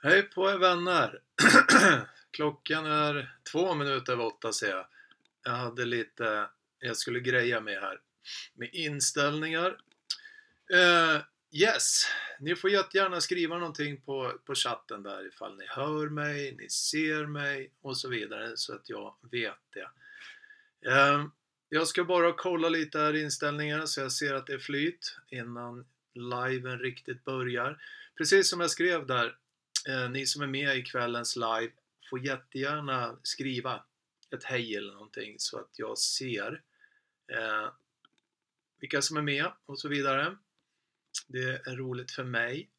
Hej på er vänner. Klockan är 7:02 ser jag. Jag hade lite, jag skulle greja med här med inställningar. Yes, ni får jättegärna skriva någonting på chatten där ifall ni hör mig, ni ser mig och så vidare så att jag vet det. Jag ska bara kolla lite här inställningar så jag ser att det är flyt innan liven riktigt börjar. Precis som jag skrev där, ni som är med i kvällens live får jättegärna skriva ett hej eller någonting så att jag ser vilka som är med och så vidare. Det är roligt för mig.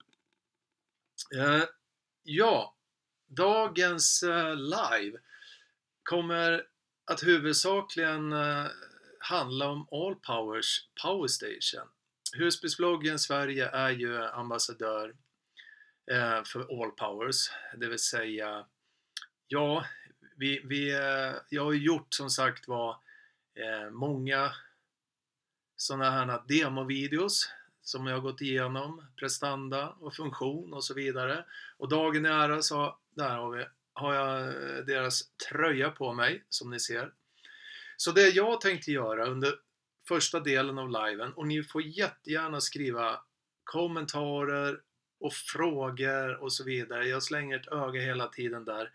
Ja, dagens live kommer att huvudsakligen handla om Allpowers Power Station. Husbilsbloggen Sverige är ju ambassadör för Allpowers, det vill säga ja, jag har gjort som sagt många sådana här demovideos som jag har gått igenom, prestanda och funktion och så vidare. Och dagen i ära så där har jag deras tröja på mig som ni ser. Så det jag tänkte göra under första delen av liven, och ni får jättegärna skriva kommentarer och frågor och så vidare. Jag slänger ett öga hela tiden där.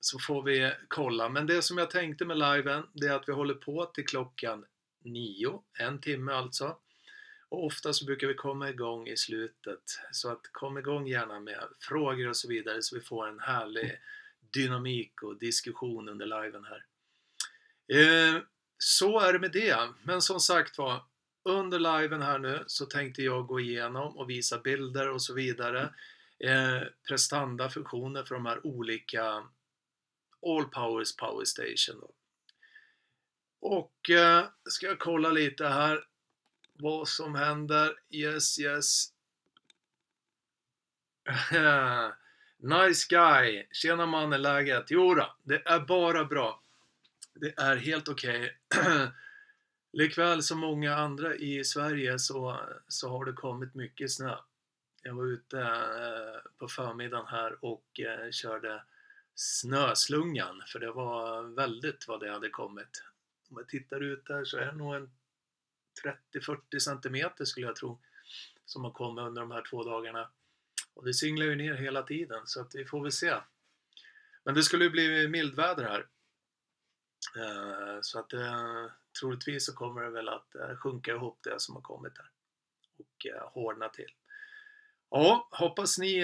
Så får vi kolla. Men det som jag tänkte med liven, det är att vi håller på till klockan 9, en timme alltså. Och ofta så brukar vi komma igång i slutet. Så att kom igång gärna med frågor och så vidare så vi får en härlig dynamik och diskussion under liven här. Så är det med det. Men som sagt under liven här nu så tänkte jag gå igenom och visa bilder och så vidare. Prestanda, funktioner för de här olika Allpowers Power Station då. Och ska jag kolla lite här vad som händer. Yes. Nice guy. Tjena man, är läget? Jodå, det är bara bra. Det är helt okej. Likväl som många andra i Sverige så har det kommit mycket snö. Jag var ute på förmiddagen här och körde snöslungan. För det var väldigt vad det hade kommit. Om jag tittar ut där så är det nog en 30-40 centimeter skulle jag tro. Som har kommit under de här 2 dagarna. Och det singlar ju ner hela tiden så att vi får väl se. Men det skulle ju bli mildväder här. Så att troligtvis så kommer det väl att sjunka ihop det som har kommit här. Och hårdna till. Ja, hoppas ni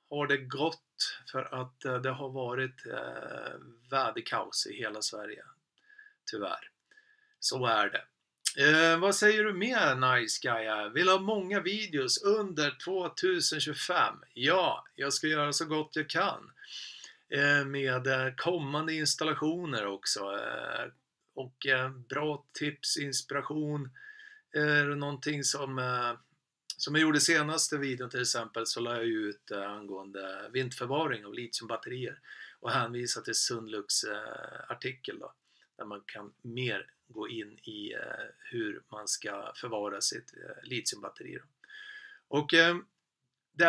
har det gott för att det har varit väderkaos i hela Sverige. Tyvärr. Så är det. Vad säger du mer, nice guy? Vill ha många videos under 2025? Ja, jag ska göra så gott jag kan. Med kommande installationer också. Och bra tips, inspiration. Någonting som jag gjorde senaste videon till exempel så la jag ut angående vindförvaring av litiumbatterier. Och hänvisa till Sunlux artikel då. Där man kan mer gå in i hur man ska förvara sitt litiumbatteri. Och det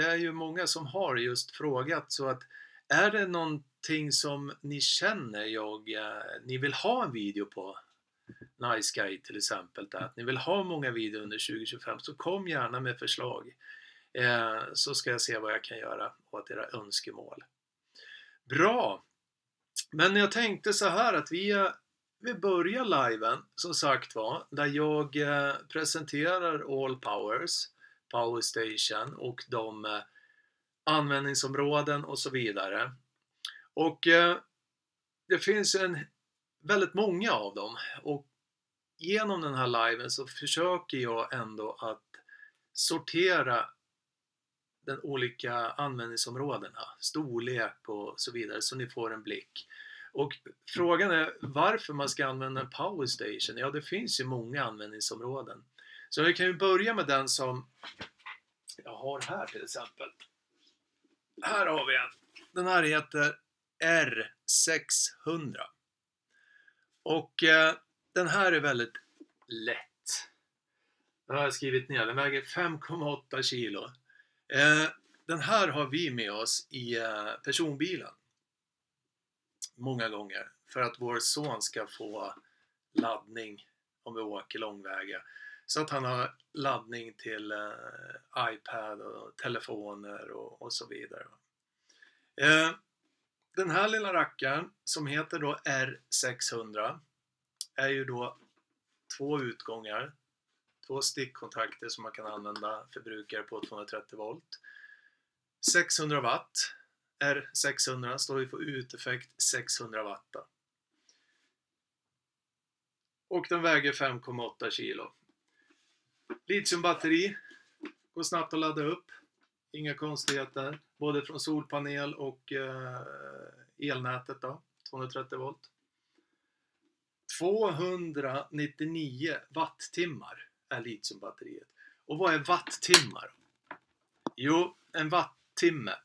är ju många som har just frågat så att är det någonting som ni känner ni vill ha en video på Nice Guy till exempel där, att ni vill ha många videor under 2025 så kom gärna med förslag så ska jag se vad jag kan göra åt era önskemål. Bra! Men jag tänkte så här att vi börjar liven som sagt där jag presenterar Allpowers Power Station och de användningsområden och så vidare. Och det finns väldigt många av dem och genom den här liven så försöker jag ändå att sortera den olika användningsområdena, storlek och så vidare så ni får en blick. Och frågan är varför man ska använda en Power Station. Ja, det finns ju många användningsområden. Så vi kan ju börja med den som jag har här till exempel. Här har vi en. Den här heter R600. Och den här är väldigt lätt. Den har jag skrivit ner. Den väger 5,8 kilo. Den här har vi med oss i personbilen. Många gånger. För att vår son ska få laddning om vi åker långväga. Så att han har laddning till iPad och telefoner och så vidare. Den här lilla rackaren som heter då R600 är ju då 2 utgångar. 2 stickkontakter som man kan använda förbrukare på 230 volt. 600 watt. R600 står ju för uteffekt 600 watt. Och den väger 5,8 kilo. Litiumbatteri. Går snabbt att ladda upp. Inga konstigheter. Både från solpanel och elnätet då. 230 volt. 299 watttimmar är litiumbatteriet. Och vad är watttimmar? Jo, en wattimme.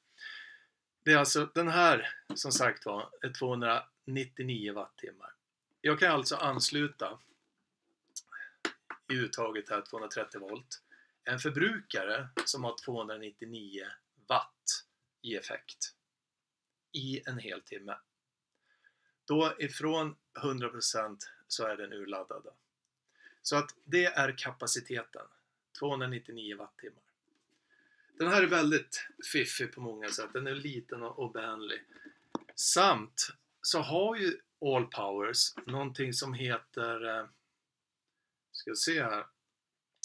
Det är alltså den här som sagt var är 299 wattimmar. Jag kan alltså ansluta i uttaget här 230 volt. En förbrukare som har 299 watt i effekt i en hel timme. Då ifrån 100% så är den urladdad. Så att det är kapaciteten. 299 wattimmar. Den här är väldigt fiffig på många sätt. Den är liten och behändig. Samt så har ju All Powers någonting som heter ska se här.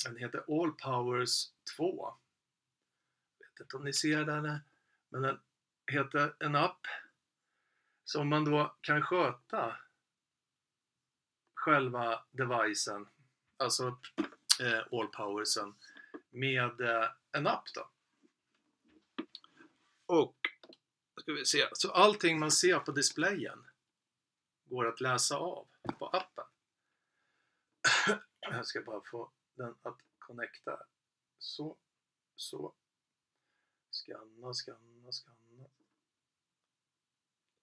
Den heter All Powers 2. Jag vet inte om ni ser den. Men den heter en app som man då kan sköta själva devicen, alltså All Powersen med en app då. Och ska vi se, så allting man ser på displayen går att läsa av på appen. Jag ska bara få den att connecta. Så. Scanna.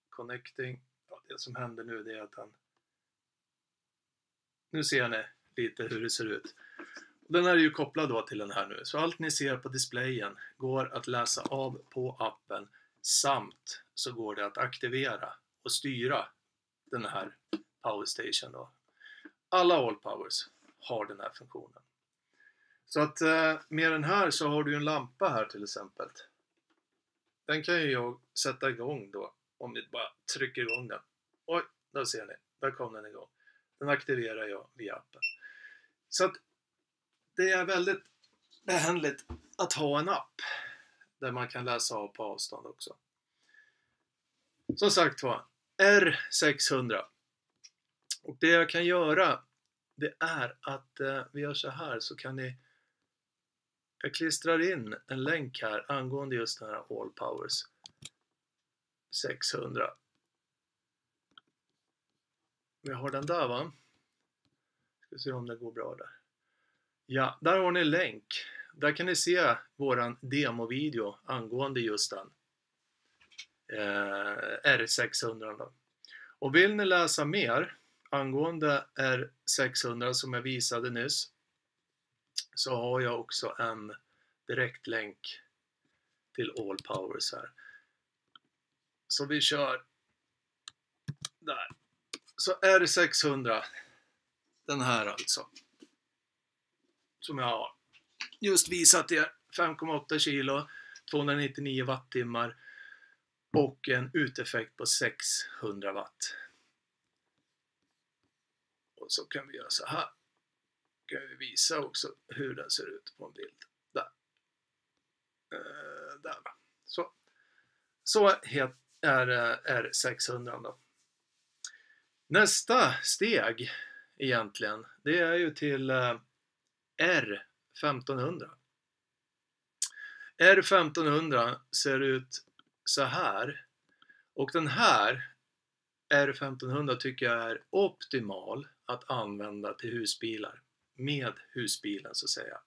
Connecting. Ja, det som händer nu det är att nu ser ni lite hur det ser ut. Den här är ju kopplad då till den här nu. Så allt ni ser på displayen går att läsa av på appen. Samt så går det att aktivera och styra den här Powerstation då. Alla All Powers har den här funktionen. Så att med den här så har du en lampa här till exempel. Den kan ju jag sätta igång då. Om ni bara trycker igång den. Oj, där ser ni. Där kom den igång. Den aktiverar jag via appen. Så att det är väldigt behändigt att ha en app. Där man kan läsa av på avstånd också. Som sagt var. R600. Och det jag kan göra. Det är att vi gör så här. Så kan ni. Jag klistrar in en länk här. Angående just den här All Powers 600. Vi har den där va? Ska se om det går bra där. Ja, där har ni en länk. Där kan ni se våran demovideo angående just den. R600 då. Och vill ni läsa mer angående R600 som jag visade nyss. Så har jag också en direktlänk till All Powers här. Så vi kör där. Så R600. Den här alltså. Som jag har just visat er. 5,8 kilo. 299 wattimmar. Och en uteffekt på 600 watt. Och så kan vi göra så här. Kan vi visa också hur den ser ut på en bild. Där. Där va. Så är R600 då. Nästa steg egentligen, det är ju till R1500. R1500 ser ut så här. Och den här R1500 tycker jag är optimal att använda till husbilar. Med husbilen så att säga.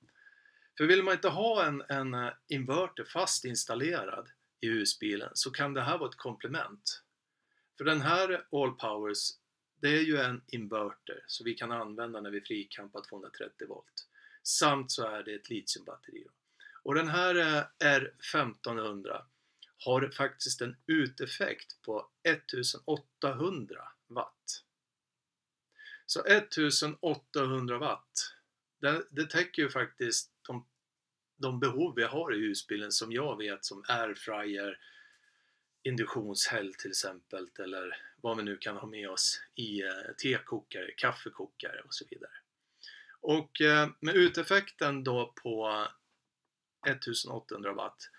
För vill man inte ha en inverter fast installerad i husbilen så kan det här vara ett komplement. För den här All Powers, det är ju en inverter så vi kan använda när vi frikampar 230 volt. samt så är det ett litiumbatteri. Och den här R1500 har faktiskt en uteffekt på 1800 watt. Så 1800 watt, det täcker ju faktiskt de behov vi har i husbilen, som jag vet, som airfryer, induktionshäll till exempel, eller vad vi nu kan ha med oss i tekokare, kaffekokare och så vidare. Och med uteffekten då på 1800 watt,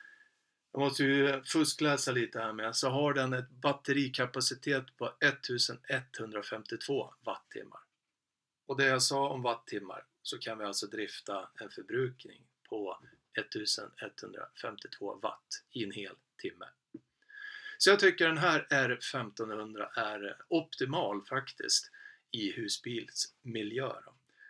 jag måste ju fuskläsa lite här med, så har den ett batterikapacitet på 1152 wattimmar. Och det jag sa om wattimmar, så kan vi alltså drifta en förbrukning på 1152 watt i en hel timme. Så jag tycker den här R1500 är optimal faktiskt i husbilsmiljö.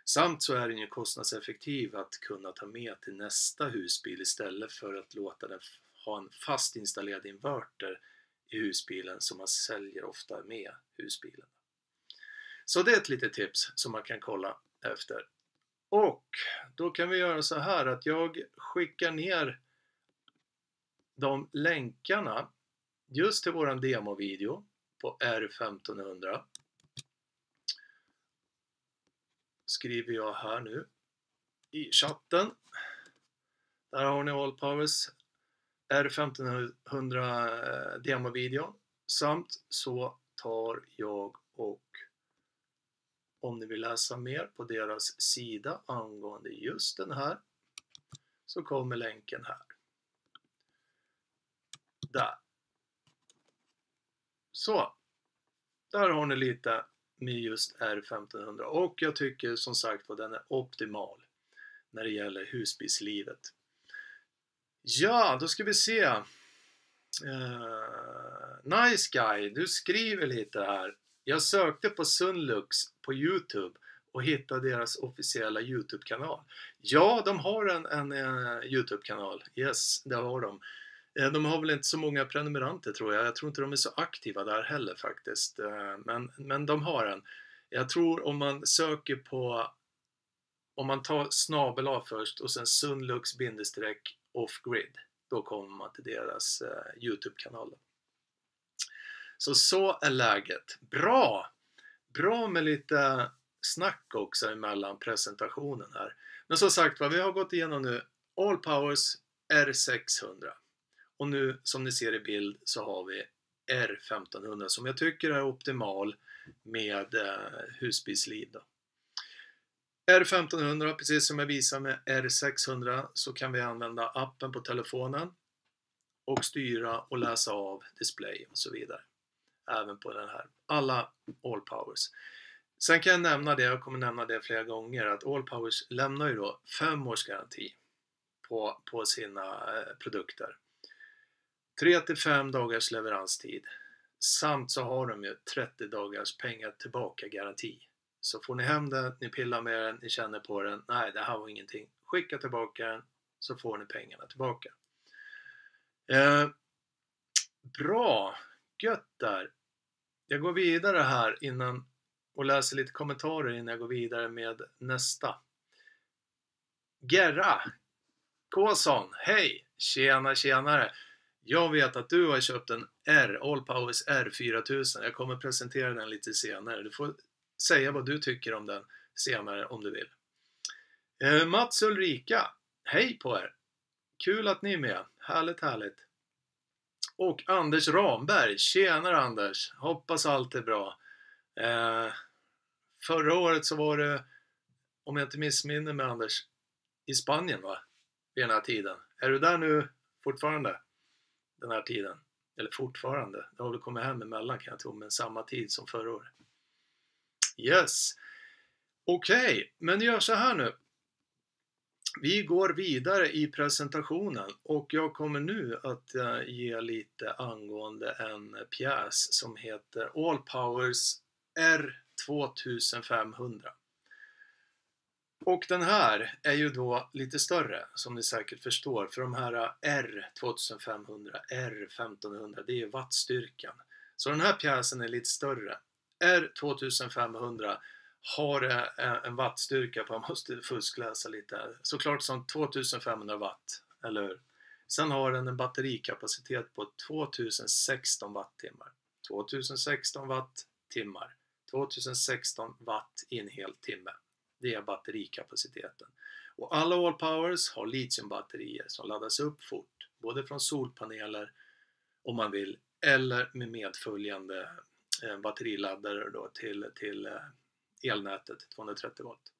Samt så är den ju kostnadseffektiv att kunna ta med till nästa husbil istället för att låta den ha en fast installerad inverter i husbilen som man säljer ofta med husbilen. Så det är ett litet tips som man kan kolla efter. Och då kan vi göra så här att jag skickar ner de länkarna just till våran demovideo på R1500. Skriver jag här nu i chatten. Där har ni Allpowers R1500 demovideo. Samt så tar jag, och om ni vill läsa mer på deras sida angående just den här, så kommer länken här. Där. Så, där har ni lite med just R1500, och jag tycker som sagt att den är optimal när det gäller husbilslivet. Ja, då ska vi se. Nice Guy, du skriver lite här. Jag sökte på Sunlux på YouTube och hittade deras officiella YouTube-kanal. Ja, de har en YouTube-kanal. Yes, det har de. De har väl inte så många prenumeranter tror jag. Jag tror inte de är så aktiva där heller faktiskt. Men de har en. Jag tror om man söker på, om man tar snabel-a först och sen Sunlux-off-grid, då kommer man till deras YouTube-kanal. Så är läget. Bra! Bra med lite snack också emellan presentationen här. Men som sagt, vad vi har gått igenom nu, Allpowers R600. Och nu som ni ser i bild så har vi R1500 som jag tycker är optimal med husbilsliv då. R1500, precis som jag visar med R600, så kan vi använda appen på telefonen och styra och läsa av display och så vidare. Även på den här. Alla Allpowers. Sen kan jag nämna det, jag kommer nämna det flera gånger, att Allpowers lämnar ju då 5 års garanti på sina produkter. 3-5 dagars leveranstid. Samt så har de ju 30 dagars pengar tillbaka garanti. Så får ni hem den, ni pillar med den, ni känner på den, nej det här var ingenting. Skicka tillbaka den så får ni pengarna tillbaka. Bra, gött där. Jag går vidare här innan och läser lite kommentarer innan jag går vidare med nästa. Gerra Kåsson, hej, tjenare. Jag vet att du har köpt en Allpowers R4000. Jag kommer presentera den lite senare. Du får säga vad du tycker om den senare om du vill. Mats Ulrika, hej på er. Kul att ni är med. Härligt. Och Anders Ramberg, tjenare Anders. Hoppas allt är bra. Förra året så var det, om jag inte missminner med Anders, i Spanien va? Vid den här tiden. Är du där nu fortfarande? Den här tiden. Eller fortfarande. Det har väl kommit hem emellan kan jag tro, men samma tid som förra året. Yes. Okej, men gör så här nu. Vi går vidare i presentationen och jag kommer nu att ge lite angående en pjäs som heter Allpowers R2500. Och den här är ju då lite större som ni säkert förstår, för de här R2500, R1500, det är wattstyrkan. Så den här pjäsen är lite större. R2500 har en wattstyrka på, jag måste fuskläsa lite här, såklart som 2500 watt, eller hur? Sen har den en batterikapacitet på 2016 wattimmar. 2016 wattimmar. 2016 watt i en hel timme. Det är batterikapaciteten. Och alla Allpowers har litiumbatterier som laddas upp fort, både från solpaneler om man vill, eller med medföljande batteriladdare då till elnätet 230 volt.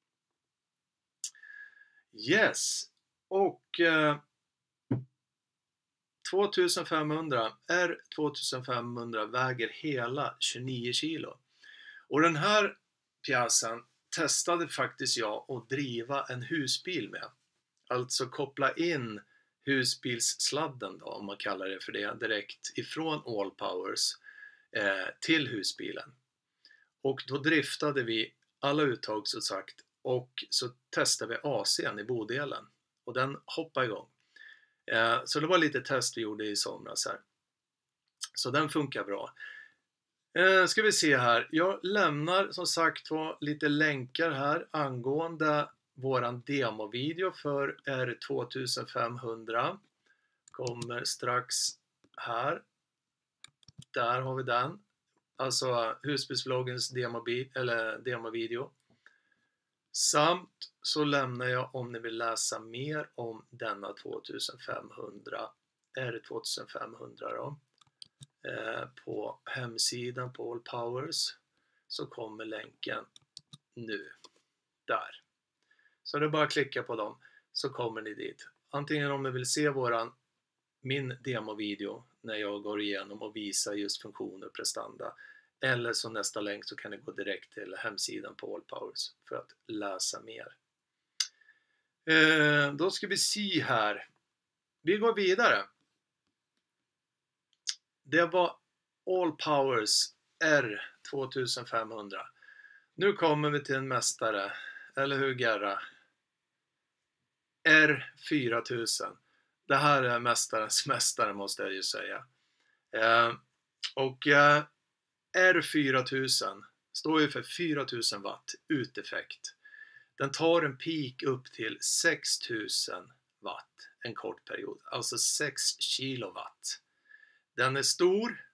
Yes, och 2500 R2500 väger hela 29 kilo. Och den här pjäsen testade faktiskt jag att driva en husbil med. Alltså koppla in husbilssladden då, om man kallar det för det, direkt ifrån Allpowers till husbilen. Och då driftade vi alla uttag så sagt, och så testade vi AC:n i bodelen och den hoppade igång. Så det var lite test vi gjorde i somras här. Så den funkar bra. Ska vi se här. Jag lämnar som sagt lite länkar här angående våran demovideo för R2500. Kommer strax här. Där har vi den. Alltså husbilsvloggens demovideo. Samt så lämnar jag, om ni vill läsa mer om denna R2500 då, på hemsidan på Allpowers, så kommer länken nu där. Så det är bara att klicka på dem så kommer ni dit. Antingen om ni vill se min demovideo när jag går igenom och visar just funktioner och prestanda, eller som nästa länk så kan ni gå direkt till hemsidan på Allpowers för att läsa mer. Då ska vi se här. Vi går vidare. Det var Allpowers R2500. Nu kommer vi till en mästare, eller hur Gerra? R4000. Det här är mästarens mästare, måste jag ju säga. R4000 står ju för 4000 watt uteffekt. Den tar en peak upp till 6000 watt en kort period, alltså 6 kilowatt. Den är stor,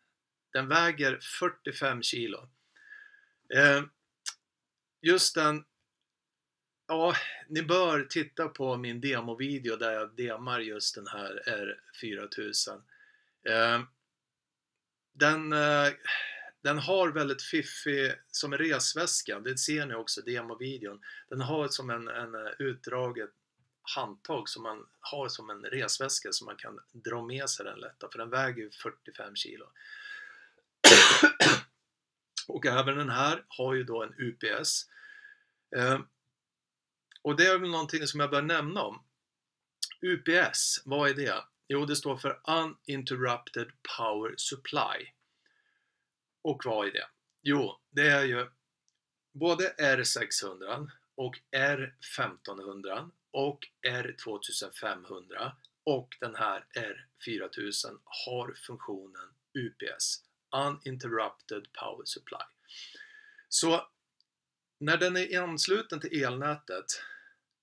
den väger 45 kilo. Just den, ja, ni bör titta på min demovideo där jag demar just den här R4000. Den har väldigt fiffig som en resväska, det ser ni också i demovideon. Den har som en utdraget handtag som man har som en resväska som man kan dra med sig den lätta, för den väger ju 45 kilo. Och även den här har ju då en UPS. Och det är väl någonting som jag bör nämna om. UPS, vad är det? Jo, det står för Uninterrupted Power Supply. Och vad är det? Jo, det är ju både R600 och R1500 och R2500 och den här R4000 har funktionen UPS, Uninterrupted Power Supply. Så när den är ansluten till elnätet,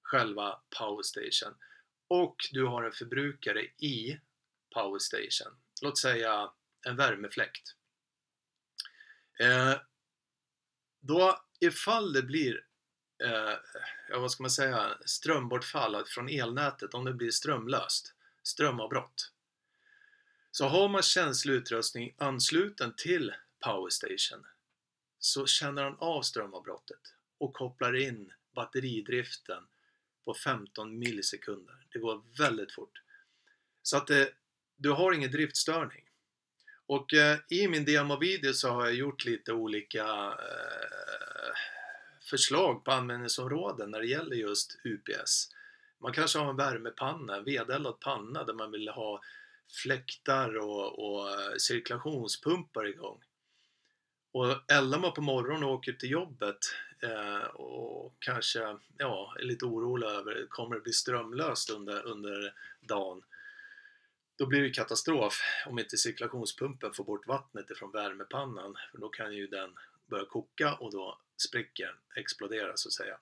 själva Power Station, och du har en förbrukare i Power Station, låt säga en värmefläkt, då ifall det blir vad ska man säga, strömbortfall från elnätet, om det blir strömlöst, strömavbrott, så har man känslig utrustning ansluten till Power Station, så känner han av strömavbrottet och kopplar in batteridriften på 15 millisekunder. Det går väldigt fort. Så att du har ingen driftstörning. Och i min demovideo så har jag gjort lite olika förslag på användningsområden när det gäller just UPS. Man kanske har en värmepanna, en vedeldad panna där man vill ha fläktar och cirkulationspumpar igång. Och eldar man på morgonen och åker till jobbet och kanske är lite orolig över, kommer det bli strömlöst under dagen, då blir det katastrof om inte cirkulationspumpen får bort vattnet ifrån värmepannan, för då kan ju den börjar koka och då spricker den, exploderar så att säga.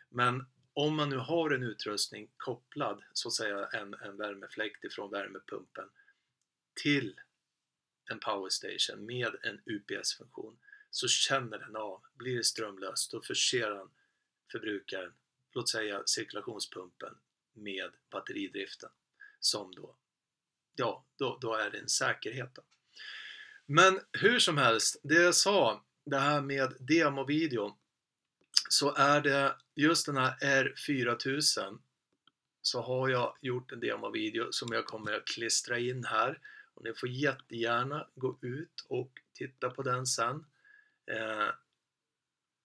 Men om man nu har en utrustning kopplad, så att säga en värmefläkt ifrån värmepumpen till en powerstation med en UPS-funktion, så känner den av, blir det strömlöst, då förser den förbrukaren, låt säga cirkulationspumpen, med batteridriften, som då är det en säkerhet då. Men hur som helst, det jag sa, det här med demovideo, så är det just den här R4000, så har jag gjort en demovideo som jag kommer att klistra in här, och ni får jättegärna gå ut och titta på den sen.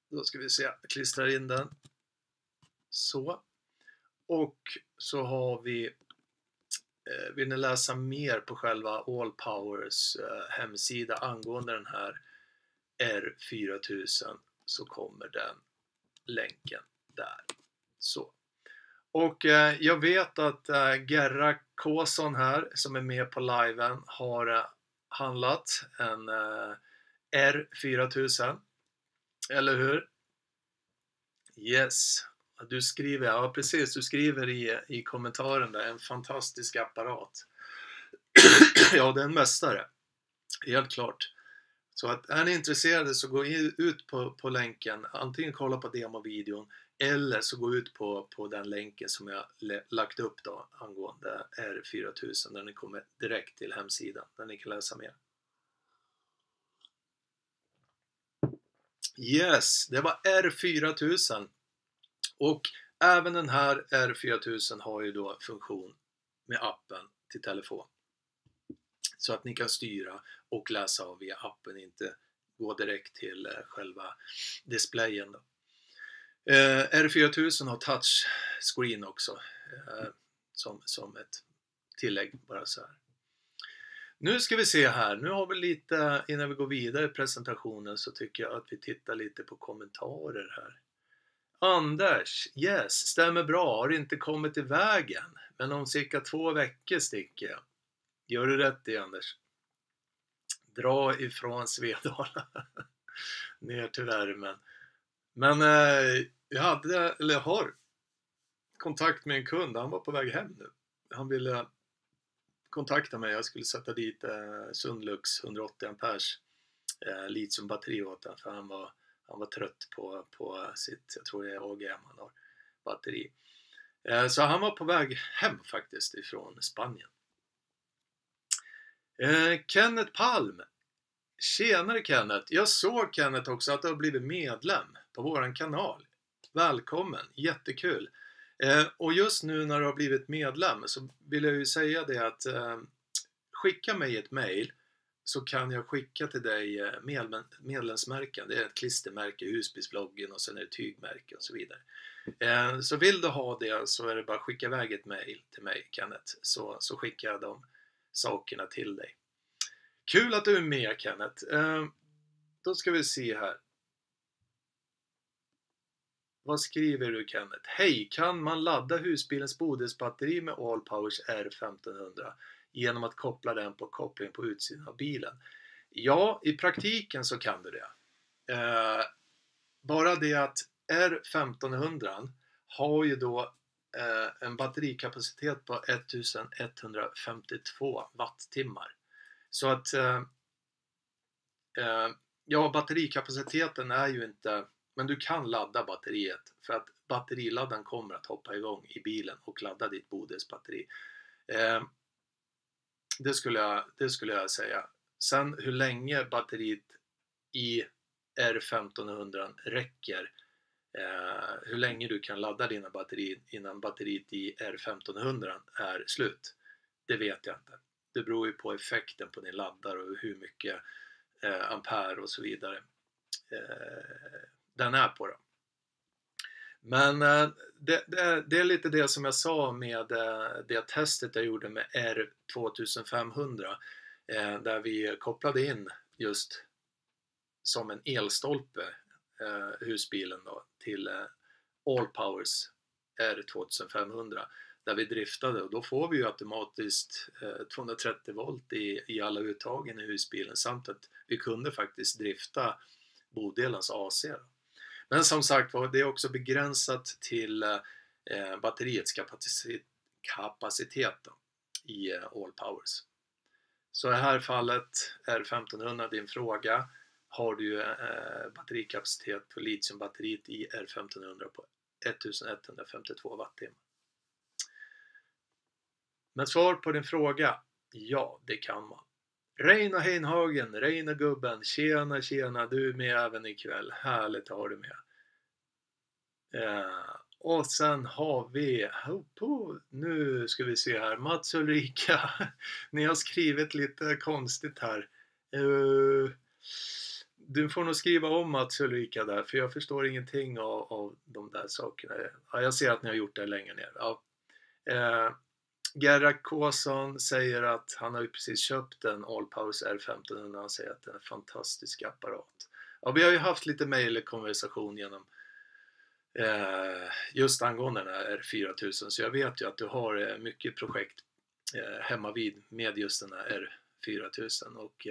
Då ska vi se, jag klistrar in den så, och så har vi, vill ni läsa mer på själva Allpowers hemsida angående den här R4000, så kommer den länken där. Så. Och jag vet att Gerra Kåsson här, som är med på liven, har handlat en R4000. Eller hur? Yes. Du skriver, ja precis, du skriver i kommentaren där, en fantastisk apparat. Ja, det är en mästare. Helt klart. Så att är ni intresserade, så gå ut på länken, antingen kolla på demovideon eller så gå ut på den länken som jag lagt upp då angående R4000, där ni kommer direkt till hemsidan där ni kan läsa mer. Yes, det var R4000, och även den här R4000 har ju då funktion med appen till telefon, så att ni kan styra och läsa av via appen, inte gå direkt till själva displayen då. R4000 har touchscreen också, som ett tillägg bara så här. Nu ska vi se här, nu har vi lite, innan vi går vidare i presentationen, så tycker jag att vi tittar lite på kommentarer här. Anders, yes, stämmer bra, har inte kommit i vägen, men om cirka 2 veckor sticker jag. Gör du rätt i, Anders. Dra ifrån Svedala ner till värmen. Men jag har kontakt med en kund, han var på väg hem nu. Han ville kontakta mig, jag skulle sätta dit Sundlux 180 amperes litiumbatteri åt han, för han var trött på sitt, jag tror det är AGM han har, batteri. Så han var på väg hem faktiskt ifrån Spanien. Kenneth Palm. Tjenare Kenneth. Jag såg Kenneth också att du har blivit medlem på våran kanal. Välkommen, jättekul. Och just nu när du har blivit medlem så vill jag ju säga det att skicka mig ett mail, så kan jag skicka till dig medlemsmärken. Det är ett klistermärke, Husbilsvloggen, och sen är det tygmärke och så vidare. Så vill du ha det, så är det bara att skicka iväg ett mail till mig, Kenneth, så skickar jag de sakerna till dig. Kul att du är med, Kenneth. Då ska vi se här. Vad skriver du, Kenneth? Hej, kan man ladda husbilens bodelsbatteri med Allpowers R1500 genom att koppla den på kopplingen på utsidan av bilen? Ja, i praktiken så kan du det. Bara det att R1500 har ju då en batterikapacitet på 1152 wattimmar. Så att ja, batterikapaciteten är ju inte, men du kan ladda batteriet, för att batteriladdaren kommer att hoppa igång i bilen och ladda ditt bodelsbatteri. Det skulle jag säga. Sen hur länge batteriet i R1500 räcker, hur länge du kan ladda dina batterier innan batteriet i R1500 är slut, det vet jag inte. Det beror ju på effekten på din laddare och hur mycket ampere och så vidare den är på då. Men det är lite det som jag sa med det testet jag gjorde med R2500, där vi kopplade in just som en elstolpe husbilen då till Allpowers R2500, där vi driftade, och då får vi ju automatiskt 230 volt i alla uttagen i husbilen, samt att vi kunde faktiskt drifta Bodelens AC. Men som sagt var, det är också begränsat till batteriets kapacitet i All Powers. Så i det här fallet är 1500 din fråga. Har du batterikapacitet på litiumbatteriet i R1500 på 1152 wattimmar. Men svar på din fråga, ja det kan man. Reina Heinhagen, Reina gubben, tjena, du är med även ikväll. Härligt att ha dig med. Och sen har vi, nu ska vi se här, Mats och Ulrika, ni har skrivit lite konstigt här. Du får nog skriva om Mats och Ulrika där, för jag förstår ingenting av de där sakerna. Ja, jag ser att ni har gjort det längre ner. Ja. Gerhard Kåsson säger att han har ju precis köpt en All Powers R1500. Han säger att det är en fantastisk apparat. Ja, vi har ju haft lite mejlkonversation genom just angående den här R4000, så jag vet ju att du har mycket projekt hemma vid med just den här R4000, och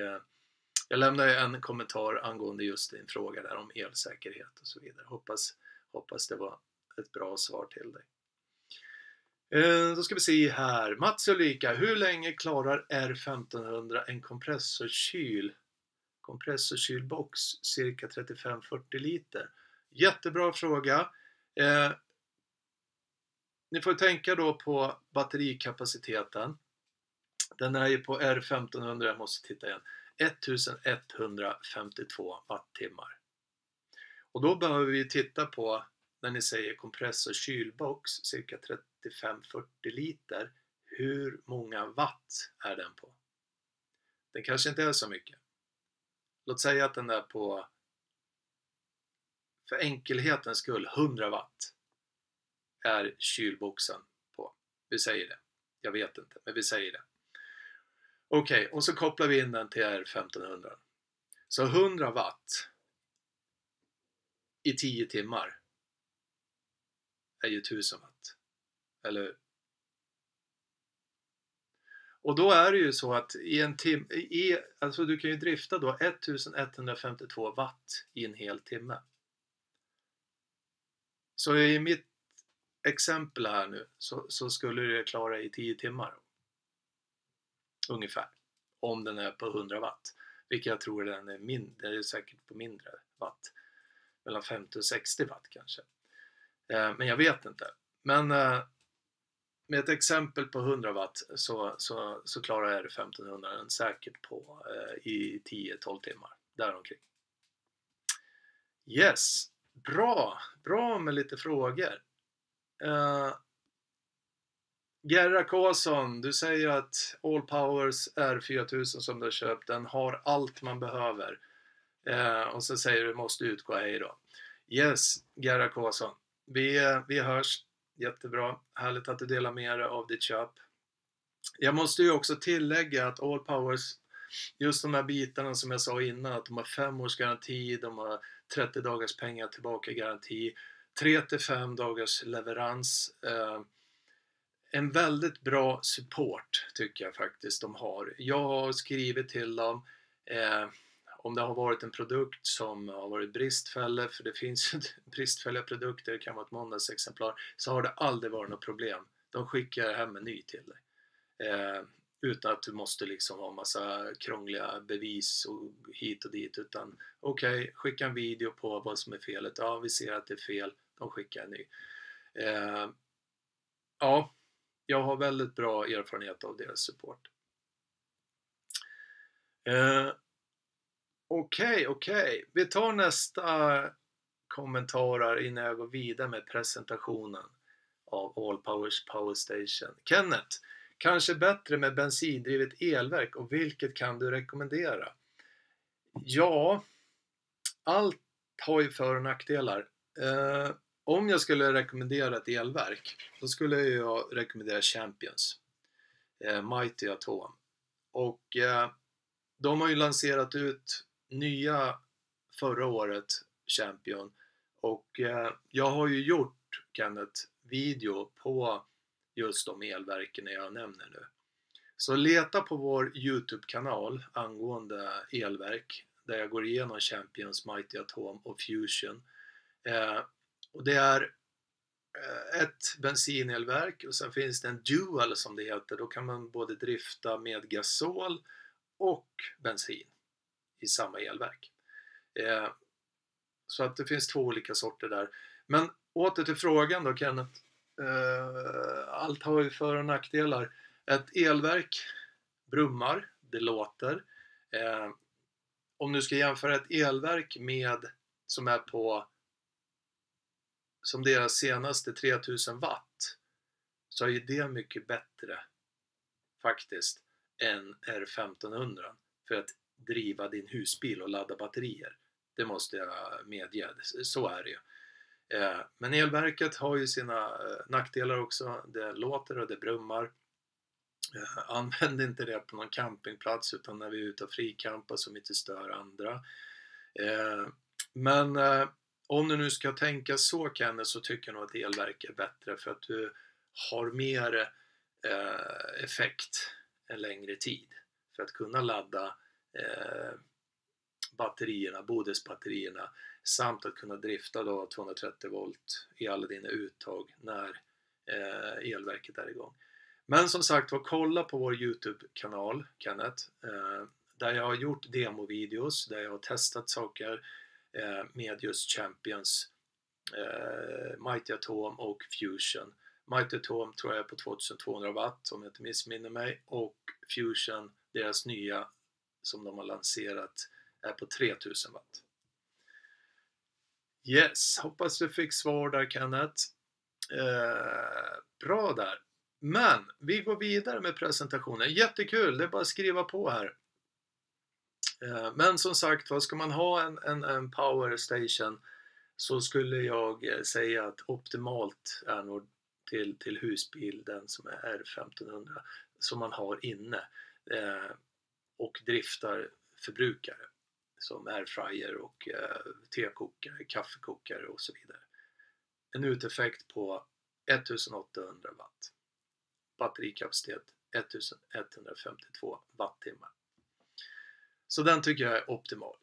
jag lämnar en kommentar angående just din fråga där om elsäkerhet och så vidare. Hoppas det var ett bra svar till dig. Då ska vi se här. Mats och Ulrika, hur länge klarar R1500 en kompressorkylbox cirka 35-40 liter? Jättebra fråga. Ni får tänka då på batterikapaciteten. Den är ju på R1500, jag måste titta igen, 1152 wattimmar. Och då behöver vi titta på, när ni säger kompressorkylbox cirka 35-40 liter, hur många watt är den på? Den kanske inte är så mycket. Låt säga att den är på, för enkelhetens skull, 100 watt är kylboxen på. Vi säger det. Jag vet inte, men vi säger det. Okej, och så kopplar vi in den till R1500. Så 100 watt i 10 timmar är ju 1000 watt. Eller hur? Och då är det ju så att i en timme, alltså du kan ju drifta då 1152 watt i en hel timme. Så i mitt exempel här nu så skulle det klara i 10 timmar. Ungefär. Om den är på 100 watt. Vilket jag tror den är mindre. Det är säkert på mindre watt. Mellan 50 och 60 watt kanske. Men jag vet inte. Men med ett exempel på 100 watt så klarar R1500 den säkert på i 10-12 timmar. Däromkring. Yes. Bra med lite frågor. Gerhard Karlsson, du säger att All Powers R4000 som du har köpt, den har allt man behöver. Och så säger du måste utgå hej då. Yes, Gerhard Karlsson. Vi hörs. Jättebra. Härligt att du delar med dig av ditt köp. Jag måste ju också tillägga att All Powers, just de här bitarna som jag sa innan, att de har 5 års garanti, de har 30 dagars pengar tillbaka garanti, 3-5 dagars leverans. En väldigt bra support tycker jag faktiskt de har. Jag har skrivit till dem om det har varit en produkt som har varit bristfällig, för det finns bristfälliga produkter, det kan vara ett måndagsexemplar, så har det aldrig varit något problem. De skickar hem en ny till dig. Utan att du måste liksom ha massa krångliga bevis och hit och dit, utan okej, skicka en video på vad som är felet. Ja, vi ser att det är fel, de skickar en ny. Ja, jag har väldigt bra erfarenhet av deras support. Okej. Vi tar nästa kommentarer innan jag går vidare med presentationen av All Powers Power Station. Kenneth, kanske bättre med bensindrivet elverk, och vilket kan du rekommendera? Ja, allt har ju för- och nackdelar. Om jag skulle rekommendera ett elverk, då skulle jag rekommendera Champions, Mighty Atom. Och de har ju lanserat ut nya förra året, Champion. Och jag har ju gjort, Kenneth, video på just de elverken jag nämner nu. Så leta på vår YouTube-kanal angående elverk. där jag går igenom Champions, Mighty Atom och Fusion. Och det är ett bensinelverk och sen finns det en dual som det heter. Då kan man både drifta med gasol och bensin i samma elverk. Så att det finns 2 olika sorter där. Men åter till frågan då, Kenneth. Allt har ju för- och nackdelar. Ett elverk brummar, det låter. Om du ska jämföra ett elverk med som är på som deras senaste 3000 watt, så är ju det mycket bättre faktiskt än R1500 för att driva din husbil och ladda batterier. Det måste jag medge, så är det ju. Men elverket har ju sina nackdelar också. Det låter och det brummar. Använd inte det på någon campingplats utan när vi är ute och frikampar som inte stör andra. Men om du nu ska tänka så, Kenneth, så tycker jag nog att elverk är bättre för att du har mer effekt en längre tid för att kunna ladda batterierna, bodesbatterierna, samt att kunna drifta då 230 volt i alla dina uttag när elverket är igång. Men som sagt, kolla på vår YouTube-kanal, Kenneth, där jag har gjort demovideos, där jag har testat saker med just Champions, Mighty Atom och Fusion. Mighty Atom tror jag är på 2200 watt om jag inte missminner mig, och Fusion, deras nya som de har lanserat, är på 3000 watt. Yes, hoppas du fick svar där, Kenneth. Bra där. Men vi går vidare med presentationen. Jättekul, det är bara att skriva på här. Men som sagt, vad ska man ha en power station, så skulle jag säga att optimalt är nog till husbil den som är R1500 som man har inne och driftar förbrukare som airfryer och tekokare, kaffekokare och så vidare. En uteffekt på 1800 watt. Batterikapacitet 1152 wattimmar. Så den tycker jag är optimal.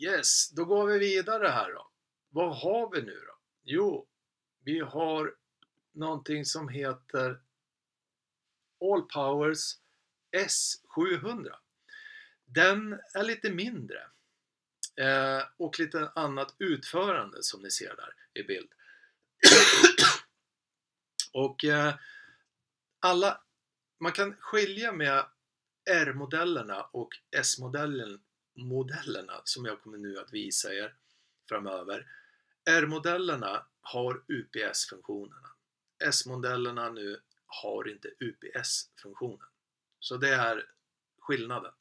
Yes, då går vi vidare här då. Vad har vi nu då? Jo, vi har någonting som heter Allpowers S700. Den är lite mindre och lite annat utförande som ni ser där i bild. Och man kan skilja med R-modellerna och S-modellerna som jag kommer nu att visa er framöver. R-modellerna har UPS-funktionerna. S-modellerna nu har inte UPS-funktionen. Så det är skillnaden.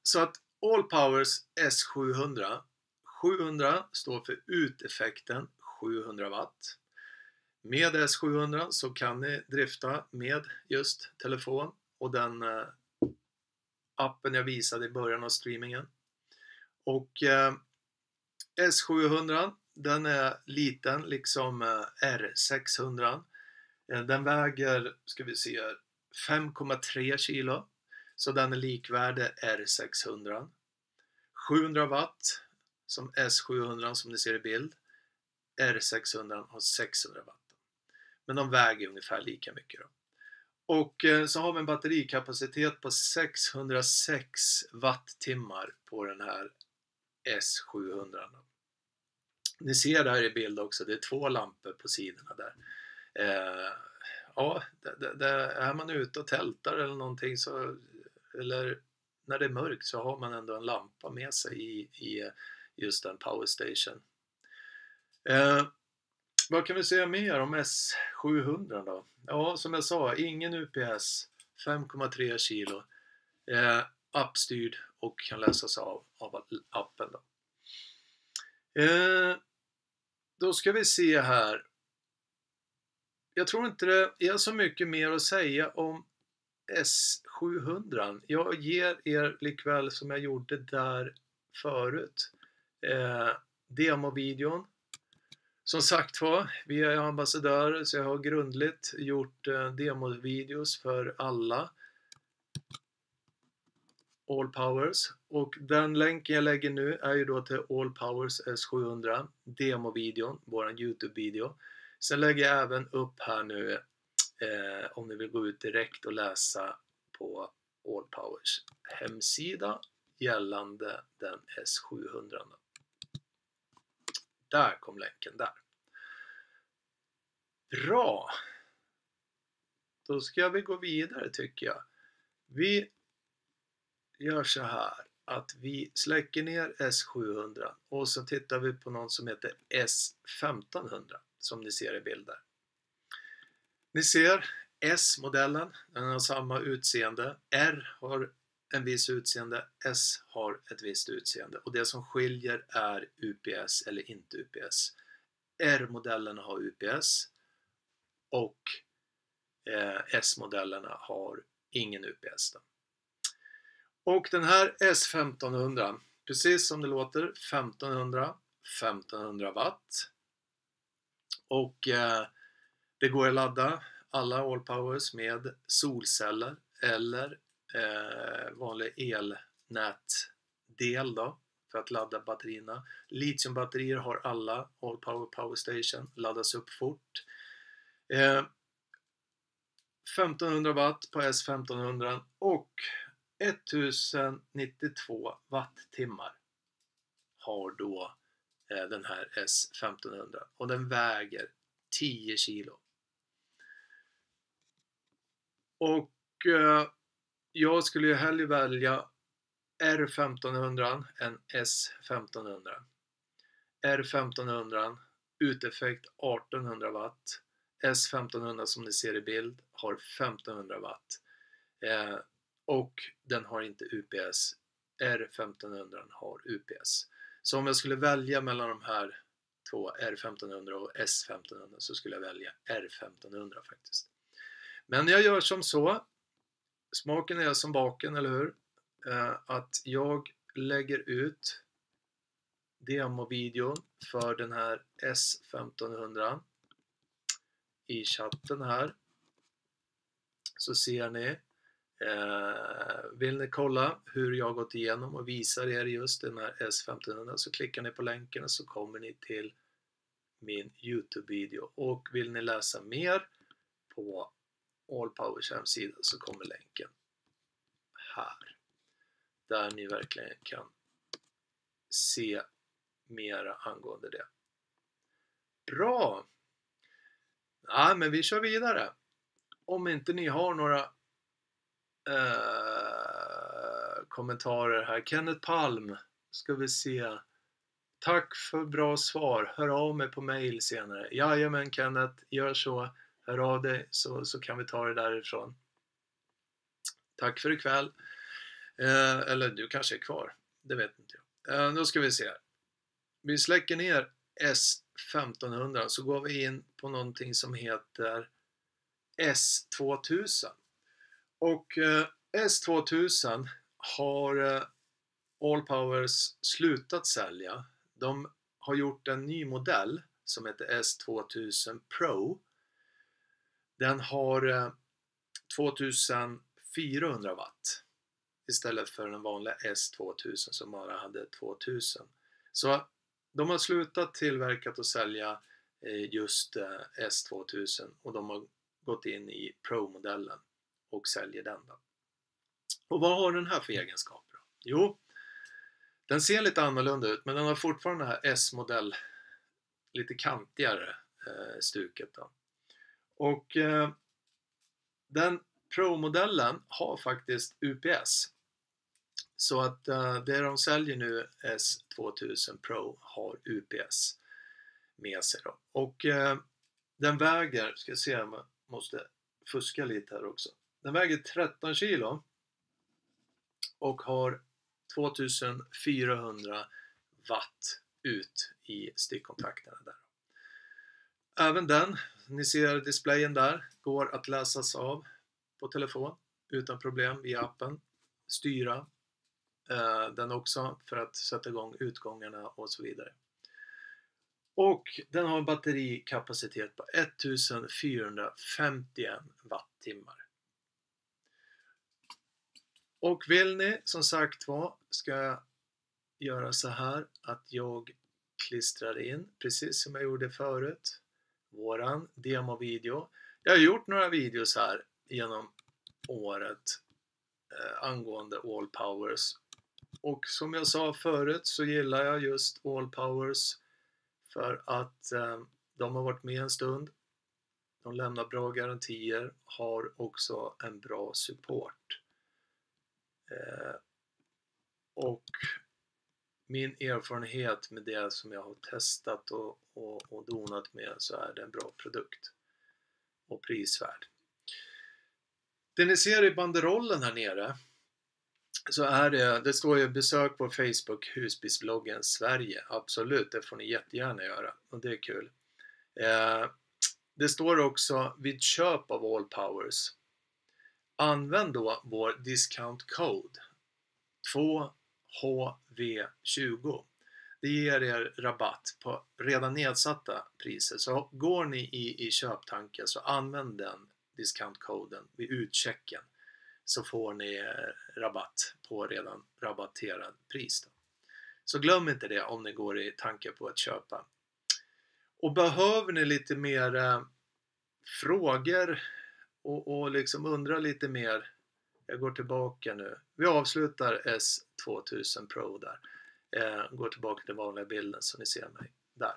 Så att Allpowers S700, 700 står för uteffekten 700 watt. Med S700 så kan ni drifta med just telefon och den appen jag visade i början av streamingen. Och S700, den är liten liksom R600. Den väger, ska vi se, 5,3 kilo. Så den är likvärdig R600. 700 watt som S700 som ni ser i bild. R600 har 600 watt. Men de väger ungefär lika mycket då. Och så har vi en batterikapacitet på 606 wattimmar på den här S700. Ni ser där i bild också, det är 2 lampor på sidorna där. Ja, är man ute och tältar eller någonting så, eller när det är mörkt, så har man ändå en lampa med sig i just en power station. Vad kan vi säga mer om S700 då? Ja, som jag sa, ingen UPS, 5,3 kilo, appstyrd och kan läsas av appen då. Då ska vi se här. Jag tror inte det är så mycket mer att säga om S700. Jag ger er likväl som jag gjorde där förut demovideon. Som sagt var, vi är ambassadörer så jag har grundligt gjort demovideos för alla. Allpowers, och den länken jag lägger nu är ju då till Allpowers S700 demovideon, våran YouTube-video. Sen lägger jag även upp här nu om ni vill gå ut direkt och läsa på Allpowers hemsida gällande den S700. Där kom länken där. Bra! Då ska vi gå vidare tycker jag. Vi gör så här att vi släcker ner S700 och så tittar vi på någon som heter S1500 som ni ser i bilder. Ni ser S-modellen, den har samma utseende. R har en viss utseende, S har ett visst utseende, och det som skiljer är UPS eller inte UPS. R-modellerna har UPS och S-modellerna har ingen UPS. Och den här S1500, precis som det låter, 1500 watt, och det går att ladda alla Allpowers med solceller eller vanlig elnätdel då, för att ladda batterierna. Litiumbatterier har alla Allpower Power Station, laddas upp fort. 1500 watt på S1500 och 1092 wattimmar har då den här S1500, och den väger 10 kilo. Och jag skulle ju hellre välja R1500 än S1500. R1500 uteffekt 1800 watt. S1500 som ni ser i bild har 1500 watt. Och den har inte UPS. R1500 har UPS. Så om jag skulle välja mellan de här två, R1500 och S1500, så skulle jag välja R1500 faktiskt. Men jag gör som så, smaken är som baken, eller hur? Att jag lägger ut demovideon för den här S1500 i chatten här, så ser ni. Vill ni kolla hur jag gått igenom och visar er just den här S1500, så klickar ni på länken och så kommer ni till min YouTube-video. Och vill ni läsa mer på Allpowers hemsida så kommer länken här, där ni verkligen kan se mera angående det. Bra! Ja, men vi kör vidare. Om inte ni har några kommentarer här. Kenneth Palm, ska vi se. Tack för bra svar. Hör av mig på mail senare. Jajamän Kenneth, gör så. Hör av dig så kan vi ta det därifrån. Tack för ikväll. Eller du kanske är kvar. Det vet inte jag. Då ska vi se. Vi släcker ner S1500, så går vi in på någonting som heter S2000. Och S2000 har Allpowers slutat sälja. De har gjort en ny modell som heter S2000 Pro. Den har 2400 watt istället för den vanliga S2000 som bara hade 2000. Så de har slutat tillverkat och sälja just S2000, och de har gått in i Pro-modellen och säljer den då. Och vad har den här för egenskaper då? Jo, den ser lite annorlunda ut, men den har fortfarande den här S-modell, lite kantigare stuket då. Och den Pro-modellen har faktiskt UPS. Så att det de säljer nu, S2000 Pro, har UPS med sig då. Och den väger, ska se om jag måste fuska lite här också. Den väger 13 kilo och har 2400 watt ut i stickkontakterna där. Även den, ni ser displayen där, går att läsas av på telefon utan problem via appen. Styra den också för att sätta igång utgångarna och så vidare. Och den har en batterikapacitet på 1451 wattimmar. Och vill ni som sagt ska jag göra så här att jag klistrar in, precis som jag gjorde förut, våran demovideo. Jag har gjort några videos här genom året angående All Powers. Och som jag sa förut så gillar jag just All Powers för att de har varit med en stund. De lämnar bra garantier, har också en bra support. Och min erfarenhet med det som jag har testat och donat med, så är det en bra produkt och prisvärd. Det ni ser i banderollen här nere, så är det står ju besök på Facebook Husbilsbloggen Sverige. Absolut, det får ni jättegärna göra och det är kul. Det står också vid köp av All Powers, använd då vår discount code 2HV20. Det ger er rabatt på redan nedsatta priser. Så går ni i köptanken, så använd den discountkoden vid utchecken, så får ni rabatt på redan rabatterad pris då. Så glöm inte det om ni går i tanke på att köpa. Och behöver ni lite mer frågor och liksom undrar lite mer, jag går tillbaka nu. Vi avslutar S2000 Pro där. Går tillbaka till vanliga bilden så ni ser mig där.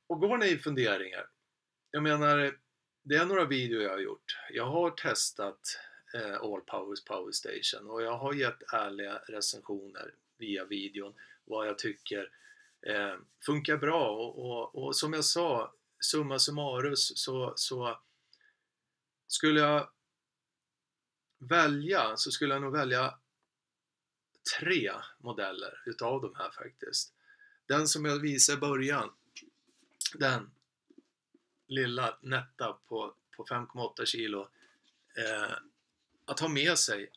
Och går ni i funderingar, jag menar, det är några videor jag har gjort. Jag har testat All Powers Power Station och jag har gett ärliga recensioner via videon vad jag tycker funkar bra och som jag sa, summa summarus, så skulle jag nog välja 3 modeller utav de här faktiskt. Den som jag visade i början, den lilla nätta på 5,8 kilo, att ha med sig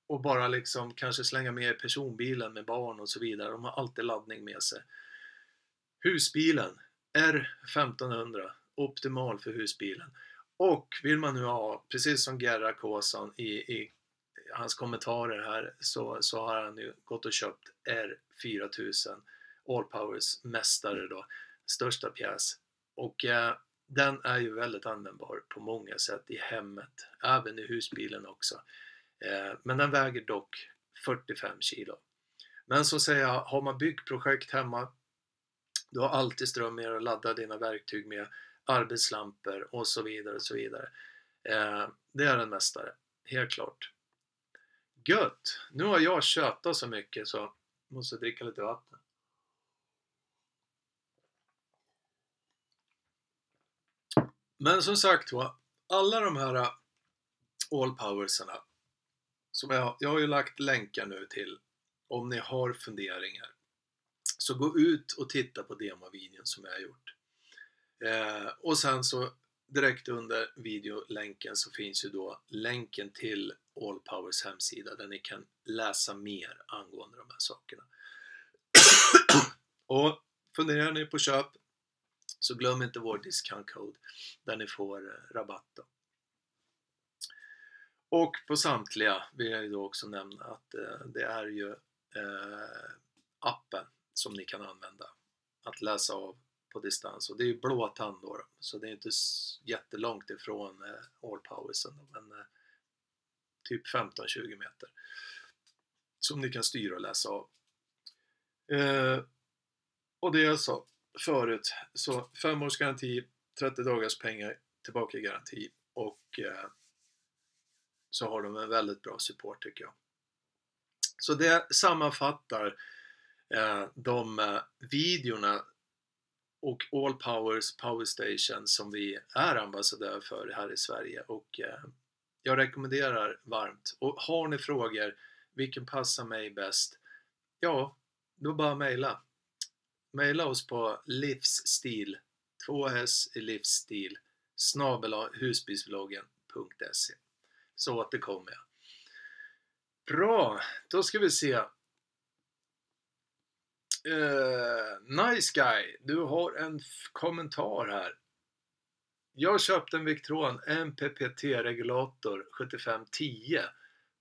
och bara liksom kanske slänga med i personbilen med barn och så vidare. De har alltid laddning med sig. Husbilen R1500, optimal för husbilen. Och vill man nu ha, precis som Gerra Kåsan i hans kommentarer här, så har han ju gått och köpt R4000 All Powers mästare då, största pjäs. Och den är ju väldigt användbar på många sätt i hemmet, även i husbilen också. Men den väger dock 45 kilo. Men så säger jag, har man byggprojekt hemma, du har alltid ström med att ladda dina verktyg med, arbetslampor och så vidare och så vidare. Det är en mästare, helt klart. Gött! Nu har jag tjötat så mycket så måste dricka lite vatten. Men som sagt var, alla de här All Powersarna som jag har ju lagt länkar nu till, om ni har funderingar, så gå ut och titta på demovideon som jag har gjort. Och sen så direkt under videolänken så finns ju då länken till All Powers hemsida där ni kan läsa mer angående de här sakerna. Och funderar ni på köp, så glöm inte vår discount code där ni får rabatt då. Och på samtliga vill jag då också nämna att det är ju appen som ni kan använda att läsa av på distans. Och det är ju blåtand då, så det är inte jättelångt ifrån All Powersen, men typ 15-20 meter som ni kan styra och läsa av. Och det jag sa förut, så 5 års garanti, 30 dagars pengar tillbaka garanti, och så har de en väldigt bra support tycker jag. Så det sammanfattar de videorna och All Powers Power Station som vi är ambassadör för här i Sverige, och jag rekommenderar varmt. Och har ni frågor, vilken passar mig bäst? Ja, då bara mejla oss på livsstil 2s i livsstil @husbilsbloggen.se, så återkommer jag. Bra, då ska vi se. Nice guy, du har en kommentar här. Jag köpte en Victron MPPT regulator 7510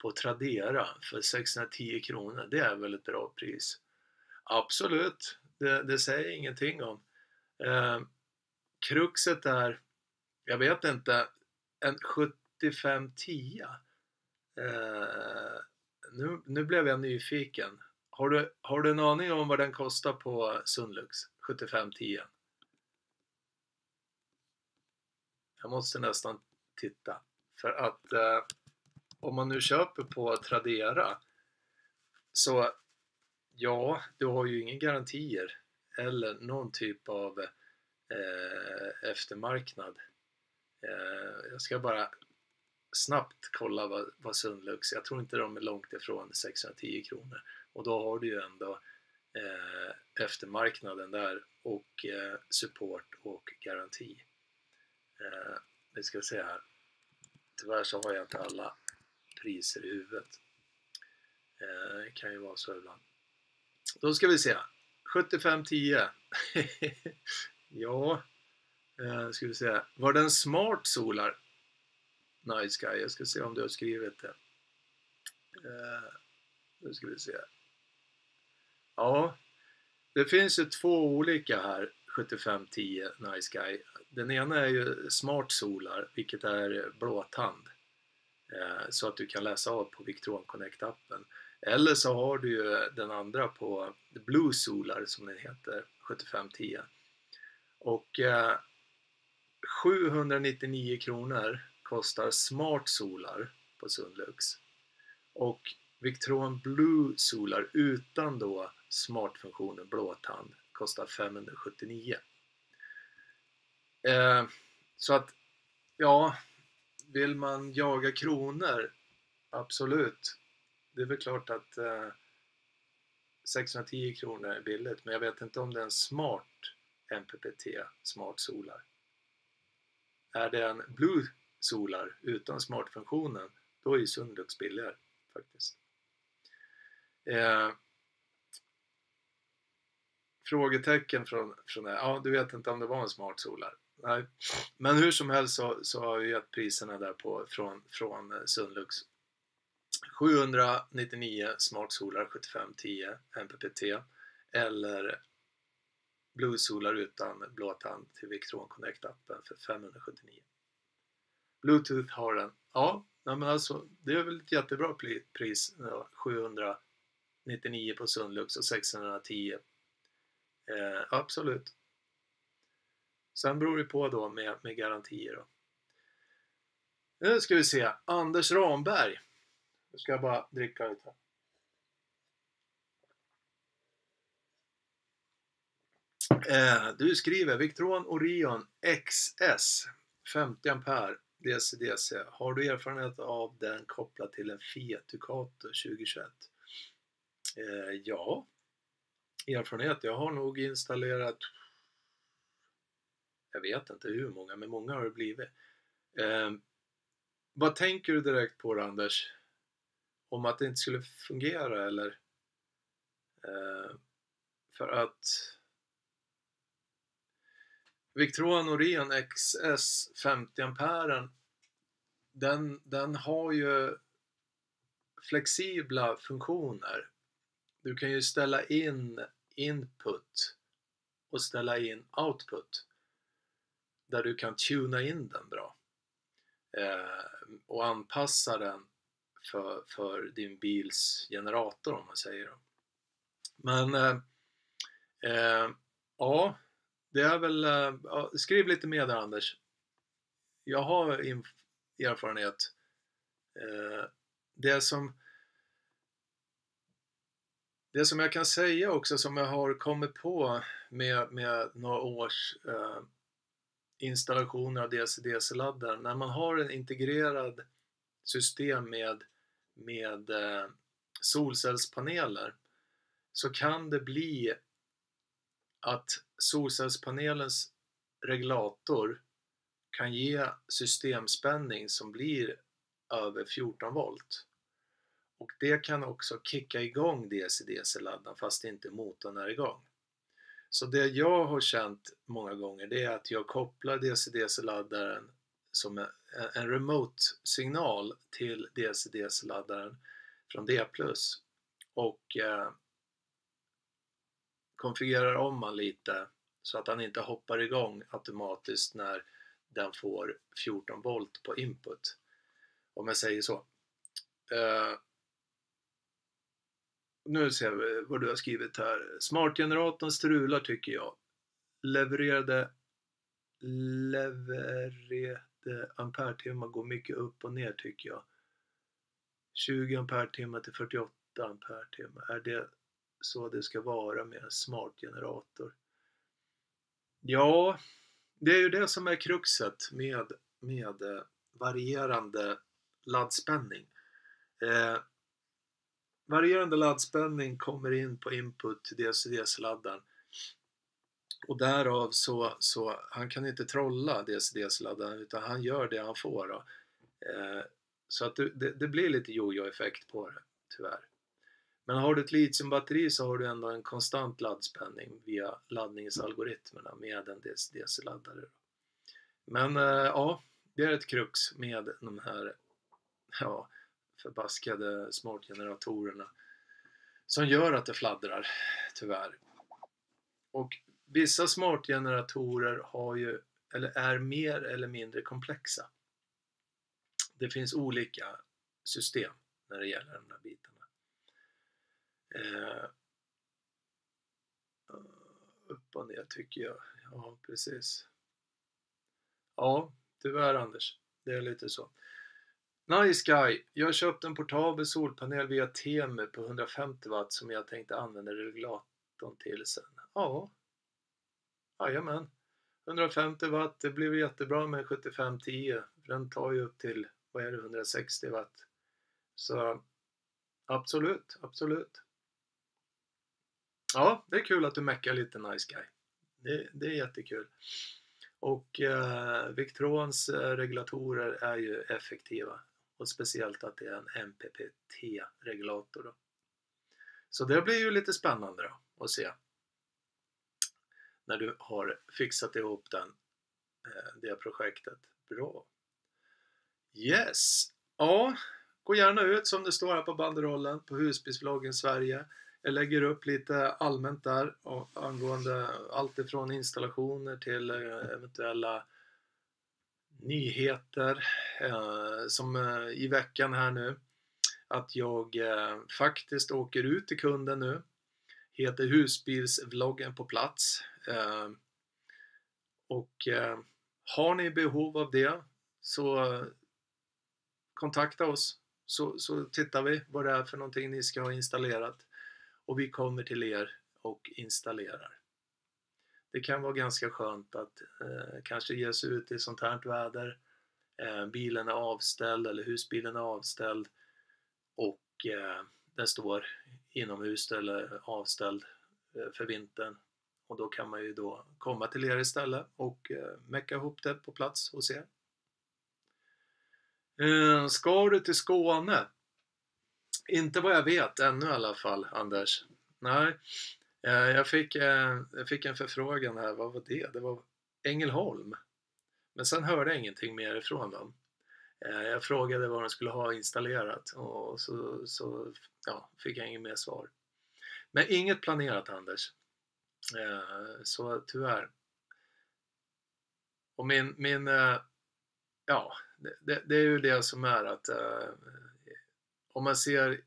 på Tradera för 610 kronor. Det är väl ett bra pris? Absolut, det säger ingenting om. Kruxet är, jag vet inte, en 7510. Nu blev jag nyfiken. Har du en aning om vad den kostar på Sunlux 7510? Jag måste nästan titta. För att om man nu köper på Tradera, så ja, du har ju ingen garantier eller någon typ av eftermarknad. Jag ska bara snabbt kolla vad Sunlux, jag tror inte de är långt ifrån 610 kronor. Och då har du ju ändå eftermarknaden där och support och garanti. Vi ska se här. Tyvärr så har jag inte alla priser i huvudet. Det kan ju vara så ibland. Då ska vi se. 7510. Ja. Ska vi se. Var den smart solar? Nice guy. Jag ska se om du har skrivit det. Nu ska vi se. Ja. Det finns ju två olika här. 7510 Nice guy. Den ena är ju smart solar, vilket är blåtand. Så att du kan läsa av på Victron Connect-appen. Eller så har du ju den andra på Blue Solar som den heter, 7510. Och 799 kronor kostar Smart Solar på Sunlux. Och Victron Blue Solar utan då smartfunktionen blåtand kostar 579. Så att, ja, vill man jaga kronor, absolut. Det är väl klart att 610 kronor är billigt, men jag vet inte om det är en smart MPPT, smart solar. Är det en Blue Solar utan smartfunktionen, då är ju Sunlux billigare faktiskt. Frågetecken från ja, du vet inte om det var en smart solar. Nej. Men hur som helst så har vi gett priserna där på från Sunlux. 799 smart solar 7510 MPPT eller Blue Solar utan blåtand till Victron Connect-appen för 579. Bluetooth har den. Ja, men alltså det är väl ett jättebra pris. 799 på Sunlux och 610. Absolut. Sen beror det på då med garantier då. Nu ska vi se. Anders Ramberg. Nu ska jag bara dricka lite. Du skriver Victron Orion XS 50 ampere DC-DC. Har du erfarenhet av den kopplat till en Fiat Ducato 2021? Ja. Erfarenhet. Jag har nog installerat, jag vet inte hur många, men många har det blivit. Vad tänker du direkt på, Anders? Om att det inte skulle fungera eller? För att Victron Orion XS 50 amperen, den har ju flexibla funktioner. Du kan ju ställa in input och ställa in output där du kan tuna in den bra och anpassa den för din bils generator, om man säger då. Men ja, det är väl skriv lite mer där, Anders. Jag har erfarenhet. Det som jag kan säga också, som jag har kommit på med några års installationer av DC-DC-laddare, när man har en integrerad system med solcellspaneler, så kan det bli att solcellspanelens regulator kan ge systemspänning som blir över 14 volt. Och det kan också kicka igång DC-DC-laddaren fast inte motorn är igång. Så det jag har känt många gånger, det är att jag kopplar DC-DC-laddaren som en remote-signal till DC-DC-laddaren från D+. Och konfigurerar om man lite så att han inte hoppar igång automatiskt när den får 14 volt på input. Om jag säger så. Nu ser vi vad du har skrivit här. Smartgeneratorn strular tycker jag. Levererade ampere-timmar går mycket upp och ner tycker jag. 20 ampere-timmar till 48 ampere-timmar. Är det så det ska vara med en smartgenerator? Ja, det är ju det som är kruxet med varierande laddspänning. Varierande laddspänning kommer in på input till DC-DC-laddaren. Och därav så han kan inte trolla DC-DC-laddaren utan han gör det han får då. Så att det blir lite jojo-effekt på det, tyvärr. Men har du ett litiumbatteri så har du ändå en konstant laddspänning via laddningsalgoritmerna med en DC-DC-laddare. Men ja, det är ett krux med de här förbaskade smartgeneratorerna som gör att det fladdrar, tyvärr. Och vissa smartgeneratorer har ju, eller är mer eller mindre komplexa. Det finns olika system när det gäller de här bitarna. Upp och ner tycker jag. Ja, precis. Ja, tyvärr Anders. Det är lite så. Nice guy. Jag köpte en portabel solpanel via Temu på 150 watt som jag tänkte använda regulatorn till sen. Ja. Jajamän. 150 watt, det blir jättebra med 7510. Den tar ju upp till, 160 watt. Så absolut, absolut. Ja, det är kul att du meckar lite Nice guy. Det är jättekul. Och Victrons regulatorer är ju effektiva. Och speciellt att det är en MPPT-regulator då. Så det blir ju lite spännande då att se. När du har fixat ihop det projektet. Bra. Yes. Ja, gå gärna ut som det står här på banderollen på Husbilsvloggen Sverige. Jag lägger upp lite allmänt där angående allt ifrån installationer till eventuella nyheter som i veckan här nu. Att jag faktiskt åker ut till kunden nu. Heter Husbilsvloggen på plats. Och har ni behov av det så kontakta oss. Så tittar vi vad det är för någonting ni ska ha installerat. Och vi kommer till er och installerar. Det kan vara ganska skönt att kanske ge sig ut i sånt här väder. Bilen är avställd eller husbilen är avställd. Och den står inomhus eller avställd för vintern. Och då kan man ju då komma till er istället och mecka ihop det på plats hos er. Ska du till Skåne? Inte vad jag vet ännu i alla fall, Anders. Nej, jag fick en förfrågan här. Vad var det? Det var Ängelholm. Men sen hörde jag ingenting mer ifrån dem. Jag frågade vad de skulle ha installerat och så fick jag inget mer svar. Men inget planerat, Anders. Så tyvärr. Och det är ju det som är att om man ser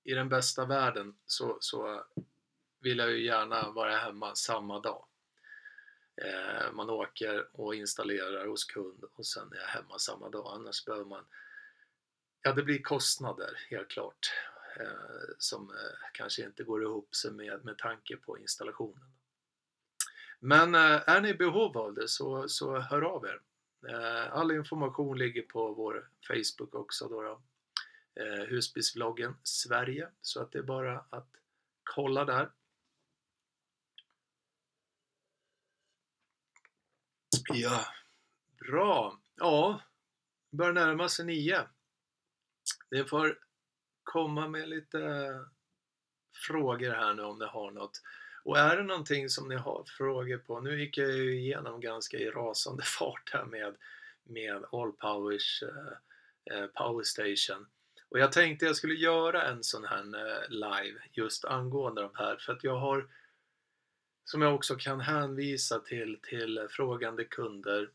i den bästa världen så vill jag ju gärna vara hemma samma dag. Man åker och installerar hos kund och sen är jag hemma samma dag. Annars behöver man, det blir kostnader helt klart som kanske inte går ihop sig med tanke på installationen. Men är ni i behov av det så hör av er. All information ligger på vår Facebook också då. Husbilsvloggen Sverige, så att det är bara att kolla där. Ja, bra. Ja, börjar närma sig 9. Det får komma med lite frågor här nu om ni har något. Och är det någonting som ni har frågor på? Nu gick jag ju igenom ganska i rasande fart här med All Powers Power Station. Och jag tänkte jag skulle göra en sån här live just angående de här, för att jag har, som jag också kan hänvisa till frågande kunder,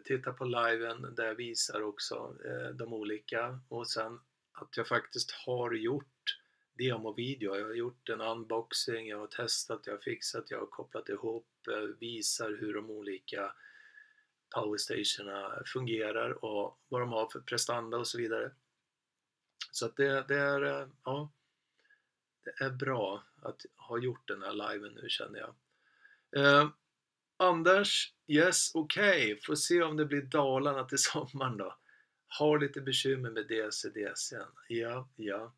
titta på liven där jag visar också de olika, och sen att jag faktiskt har gjort demovideo, jag har gjort en unboxing, jag har testat, jag har fixat, jag har kopplat ihop, visar hur de olika powerstationerna fungerar och vad de har för prestanda och så vidare. Så att det är, ja, det är bra att ha gjort den här liven nu, känner jag. Anders, yes, okej. Får se om det blir Dalarna till sommaren då. Har lite bekymmer med DC-DCn. Ja. Ja.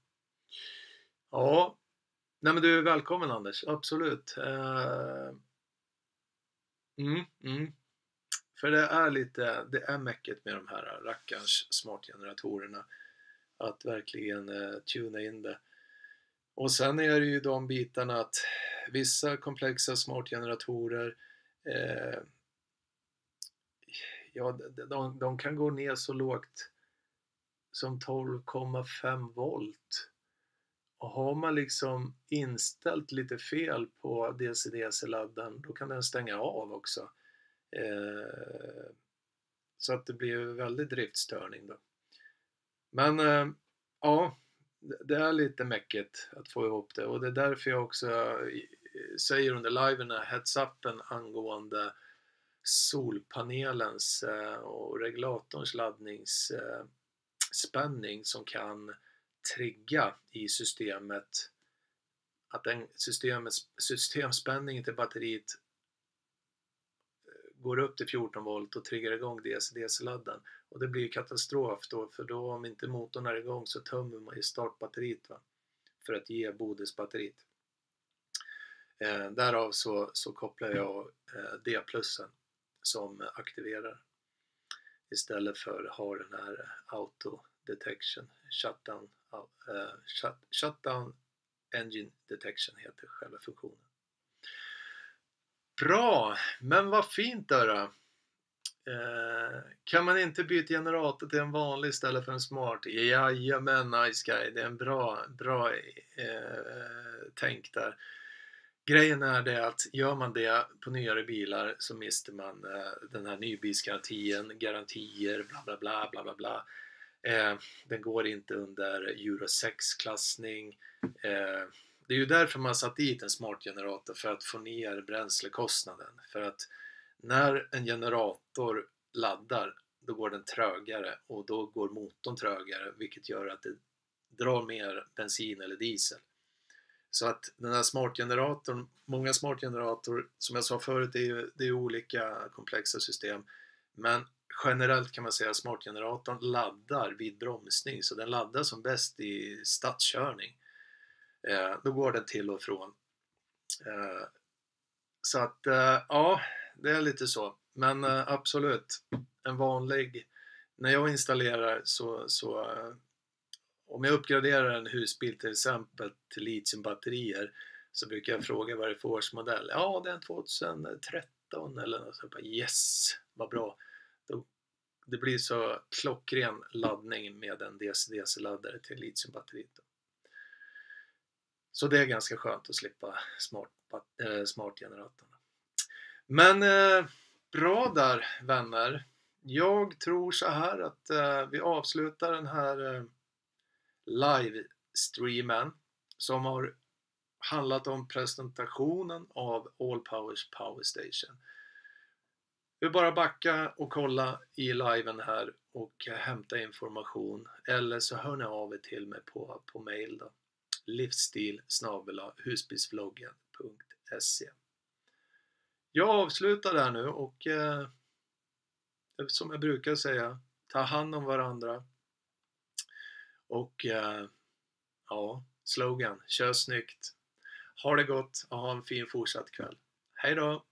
Nej, men du är välkommen, Anders. Absolut. För det är mäcket med de här rackarns smartgeneratorerna. Att verkligen tuna in det. Och sen är det ju de bitarna att vissa komplexa smartgeneratorer, ja, de kan gå ner så lågt som 12,5 volt. Och har man liksom inställt lite fel på DC-DC-laddaren, då kan den stänga av också. Så att det blir väldigt driftstörning då. Men ja, det är lite mäcket att få ihop det, och det är därför jag också säger under liven heads-upen angående solpanelens och regulatorns laddningsspänning som kan trigga i systemet, att systemspänningen till batteriet går upp till 14 volt och triggar igång DC-DC-ladden, och det blir katastrof då, för då om inte motorn är igång så tömmer man ju startbatteriet, va? För att ge bodisbatteriet. Därav så kopplar jag D-plussen som aktiverar istället för att ha den här auto detection, shutdown engine detection heter själva funktionen. Bra, men vad fint då. Kan man inte byta generator till en vanlig istället för en smart? Jajamän, nice guy, det är en bra tänk där. Grejen är det att gör man det på nyare bilar så mister man den här nybilsgarantin, garantier, bla bla. Den går inte under Euro 6-klassning. Det är ju därför man satt dit en smart generator, för att få ner bränslekostnaden. För att när en generator laddar, då går den trögare och då går motorn trögare, vilket gör att det drar mer bensin eller diesel. Så att den här smartgeneratorn, många smartgenerator, som jag sa förut, det är olika komplexa system, men generellt kan man säga att smartgeneratorn laddar vid bromsning, så den laddar som bäst i stadskörning. Då går den till och från. Så att ja, det är lite så. Men absolut, en vanlig, när jag installerar så om jag uppgraderar en husbil till exempel till litiumbatterier, så brukar jag fråga vad det är för årsmodell. Ja, det är en 2013 eller något så. Yes, vad bra. Det blir så klockren laddning med en DC-DC-laddare till litiumbatteriet. Så det är ganska skönt att slippa smartgeneratorn. Men bra där, vänner. Jag tror så här att vi avslutar den här livestreamen som har handlat om presentationen av All Powers Power Station. Vi bara backa och kolla i liven här och hämta information, eller så hör ni av er till mig på mail då. livsstil@husbilsvloggen.se. Jag avslutar där nu och som jag brukar säga, ta hand om varandra och ja, slogan, kör snyggt, ha det gott och ha en fin fortsatt kväll. Hej då!